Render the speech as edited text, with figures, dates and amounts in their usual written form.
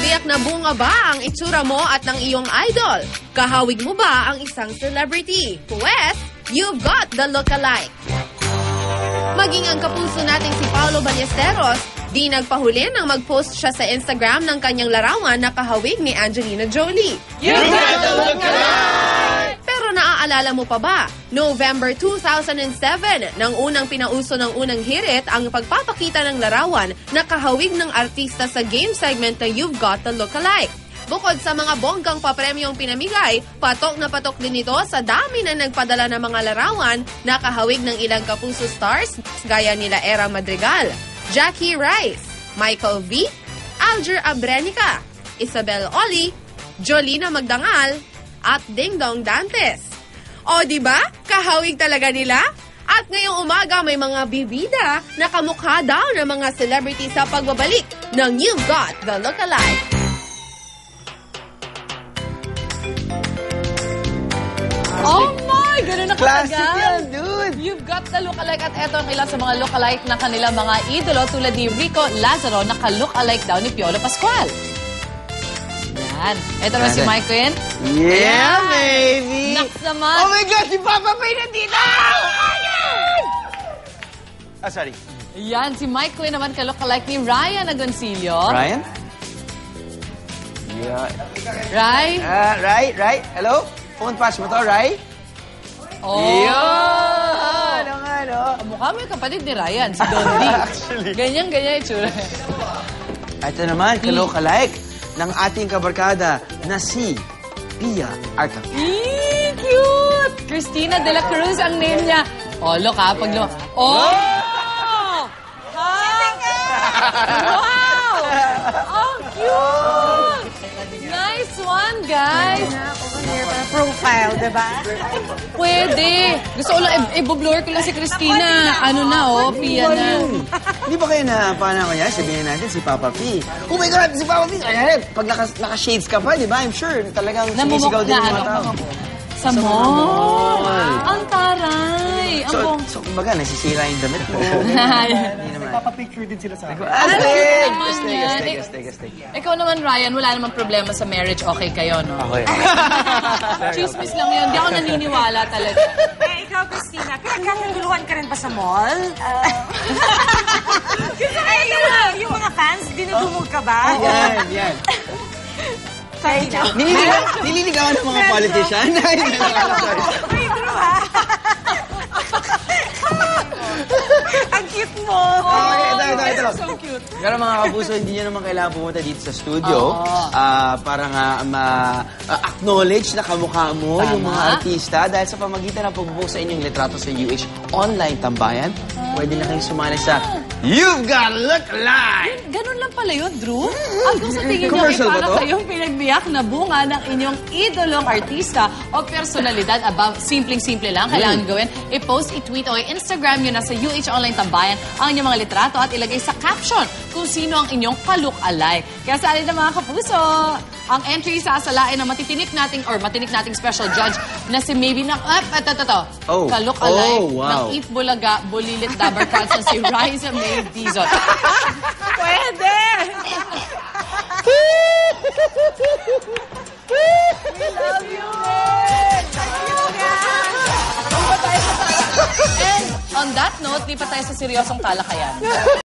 Pinagbiyak na bunga ba ang itsura mo at ng iyong idol? Kahawig mo ba ang isang celebrity? Pwes, you've got the look-alike. Maging ang kapuso nating si Paolo Ballesteros, di nagpahuli nang mag-post siya sa Instagram ng kanyang larawan na kahawig ni Angelina Jolie. You've got the look-alike! Pero naaalala mo pa ba? November 2007, nang unang pinauso ng unang hirit ang pagpapakita ng larawan na kahawig ng artista sa game segment na You've Got the Look-alike. Bukod sa mga bonggang papremyong pinamigay, patok na patok din ito sa dami na nagpadala ng mga larawan na kahawig ng ilang kapuso stars gaya nila Era Madrigal, Jackie Rice, Michael V, Alger Abrenica, Isabel Oli, Jolina Magdangal, at Ding Dong Dantes. O diba? Kahawig talaga nila? At ngayong umaga may mga bibida na kamukha daw ng mga celebrity sa pagbabalik ng You've Got the Look-alike. Oh my! Ganun na Classic katagal. yan, dude! You've got the look-alike at eto ang ilan sa mga look-alike ng kanilang mga idolo tulad ni Rico Lazaro na ka-look-alike daw ni Piolo Pascual. Yan. Eto na si Mike Quinn. Yeah, baby! Naks naman. Oh my God! Si Papa Pay nandito! Ah, sorry. Yan, si Mike Quinn naman ka-look-alike ni Ryan Agoncillo. Ryan? Yeah. Ray? Rai? Hello? Phone patch mo to, Rai? Oh! Yeah! Ano nga, no? Mukha mo yung kapatid ni Ryan, si Dondi. Actually. Ganyan itsura. Ito naman, ka-look-alike ng ating kabarkada na si Pia Arcangel. Cute! Christina de la Cruz ang name niya. Oh, look ha, pag look. Oh! Wow! Oh, cute! Nice one, guys! Profile, diba? Pwede. Gusto ko lang, i-blur ko lang si Christina. Ano na, oh, Pia na. Di ba kayo na, paano ko yan? Sabihin natin si Papa P. Oh my God, si Papa P! Ayan, pag naka-shades ka pa, di ba? I'm sure talagang sinisigaw din yung mga tao. Sa mall. Ang taray. So, kumbaga, nasisira yung damit mo. Hindi naman. Papapicture din sila sa akin. Astig. Ikaw naman, Ryan, wala namang problema sa marriage. Okay kayo, no? Okay. Chismis lang yun. Hindi ako naniniwala talaga. Eh, ikaw, Christina, pinagkakaguluhan ka rin ba sa mall? Yung mga fans, dinudumog ka ba? Yan. Nililigawan ng mga politician? Sorry. Ay, true ha? Ang cute mo! Ito. So cute. Pero mga kapuso, hindi nyo naman kailangan pumunta dito sa studio para nga ma-acknowledge na kamukha mo yung mga artista dahil sa pamagitan ng pagbubuo sa inyong litrato sa UH Online Tambayan, pwede na kayong sumali sa You've Got Look-alike! Ganun lang pala yun, Drew. Hanggang sa tingin nyo, Commercial ba para to? kayong pinagbiyak na bunga ng inyong idolong artista o personalidad. Simpleng-simple lang. Kailangan gawin. I-post, i-tweet o i-Instagram nyo na sa UH Online Tambayan ang inyong mga litrato at ilagay sa caption kung sino ang inyong ka-look-alike. Kaya sa alin na mga kapuso, ang entry sasalain ng matinik nating special judge na si maybe na, Oh. ka-look-alike Oh, wow. ng Eat Bulaga, Bulilit, Dabar Carlson, si Riza May Dizon. Pwede! We love you! And on that note, di pa tayo sa seryosong talakayan.